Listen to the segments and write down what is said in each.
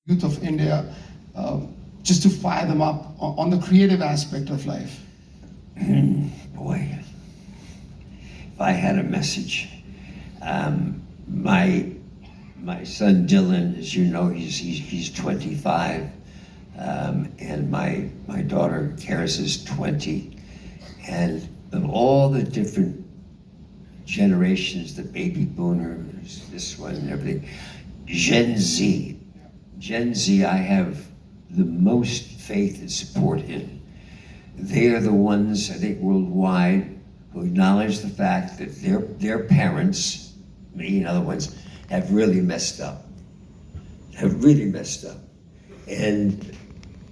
youth of India, just to fire them up on the creative aspect of life? Boy, if I had a message, my son Dylan, as you know, he's 25, and my daughter Karis is 20, and of all the different generations, the baby boomers, this one and everything, Gen Z, I have the most faith and support in. They are the ones, I think, worldwide who acknowledge the fact that their parents, me and other ones, have really messed up. And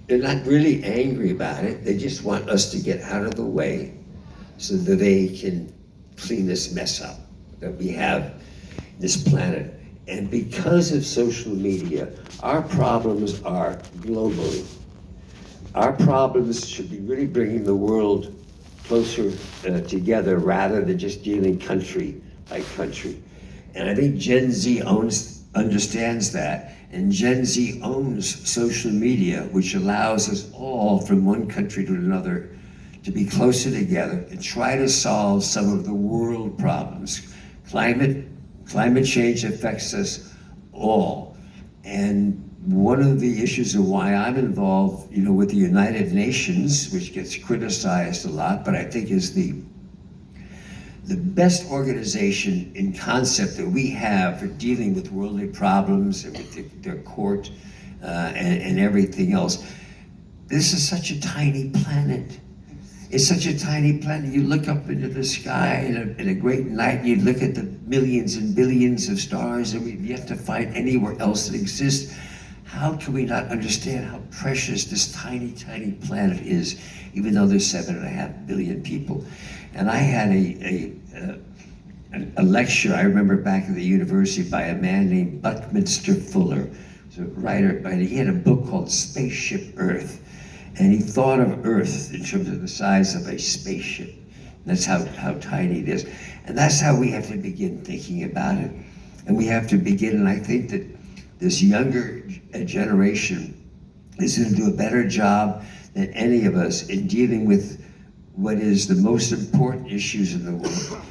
they're not really angry about it. They just want us to get out of the way so that they can clean this mess up that we have this planet. And because of social media, our problems are globally. Our problems should be really bringing the world closer together rather than just dealing country by country. And I think Gen Z understands that, and Gen Z owns social media, which allows us all from one country to another to be closer together and try to solve some of the world problems. Climate change affects us all. And one of the issues of why I'm involved, with the United Nations, which gets criticized a lot, but I think is the best organization in concept that we have for dealing with worldly problems and with their court and everything else. This is such a tiny planet. It's such a tiny planet. You look up into the sky in a great night, and you look at the millions and billions of stars, and we've yet to find anywhere else that exists. How can we not understand how precious this tiny, tiny planet is, even though there's 7.5 billion people? And I had a lecture, I remember back at the university, by a man named Buckminster Fuller. He was a writer, but he had a book called Spaceship Earth. And he thought of Earth in terms of the size of a spaceship. That's how tiny it is. And that's how we have to begin thinking about it. And we have to begin, and I think that this younger generation is going to do a better job than any of us in dealing with what is the most important issues in the world.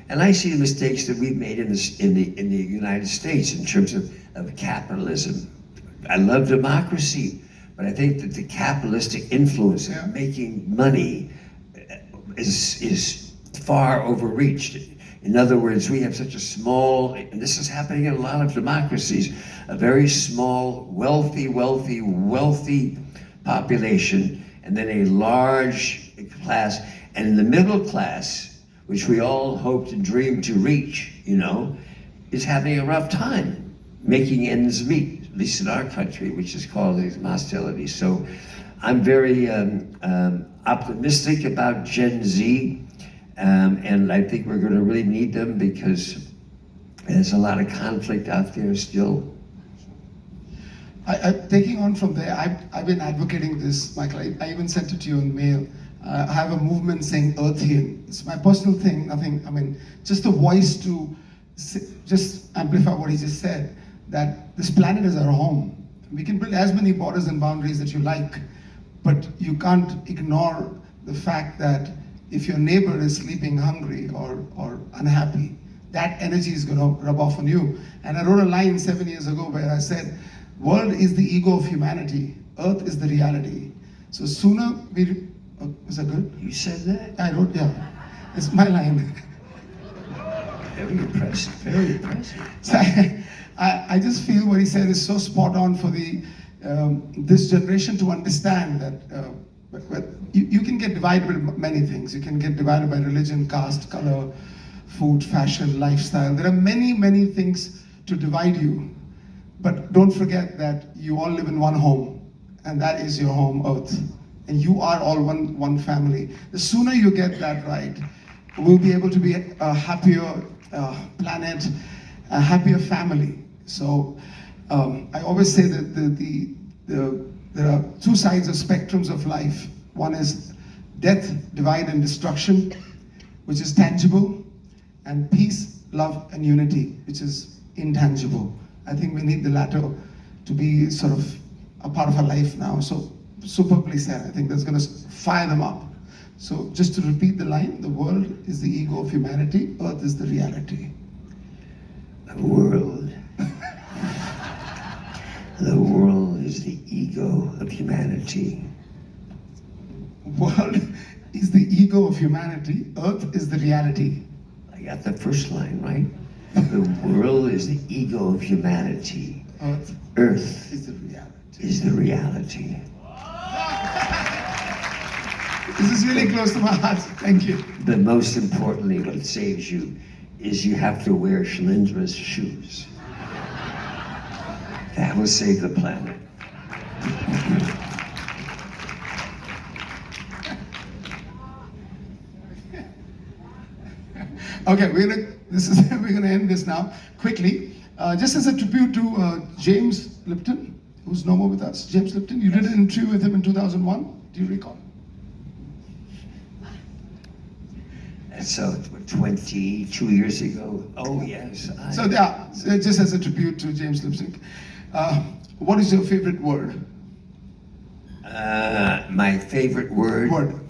And I see the mistakes that we've made in the United States in terms of capitalism. I love democracy, but I think that the capitalistic influence of making money is far overreached. In other words, we have such a small, and this is happening in a lot of democracies, a very small, wealthy population, and then a large class, and the middle class, which we all hoped and dreamed to reach, is having a rough time making ends meet, at least in our country, which is causing hostility. So I'm very optimistic about Gen Z, and I think we're going to really need them because there's a lot of conflict out there still. Taking on from there, I've been advocating this, Michael. I even sent it to you in mail. I have a movement saying Earthian. It's my personal thing, just a voice to just amplify what he just said, that this planet is our home. We can build as many borders and boundaries that you like, but you can't ignore the fact that if your neighbor is sleeping hungry or unhappy, that energy is going to rub off on you. And I wrote a line 7 years ago where I said, world is the ego of humanity, Earth is the reality. So sooner we, is that good? You said that? I wrote, yeah, it's my line. Very impressive, very impressive. So I just feel what he said is so spot on for this generation to understand that you can get divided by many things. You can get divided by religion, caste, color, food, fashion, lifestyle. There are many, many things to divide you. But don't forget that you all live in one home, and that is your home, Earth. And you are all one family. The sooner you get that right, we'll be able to be a happier planet, a happier family. So I always say that there are two sides of spectrums of life. One is death, divide, and destruction, which is tangible, and peace, love, and unity, which is intangible. I think we need the latter to be sort of a part of our life now. So superbly said. I think that's going to fire them up. So just to repeat the line, the world is the ego of humanity, earth is the reality. The world. The world is the ego of humanity. World is the ego of humanity, earth is the reality. I got the first line right. The world is the ego of humanity. Earth is the reality. Is the reality. This is really close to my heart. Thank you. But most importantly, what saves you is you have to wear Shailendra's shoes. That will save the planet. Okay, we're gonna end this now quickly. Just as a tribute to James Lipton, who's no more with us. James Lipton, you did an interview with him in 2001. Do you recall? So 22 years ago. Oh yes. So yeah, just as a tribute to James Lipton, what is your favorite word? My favorite word. Word.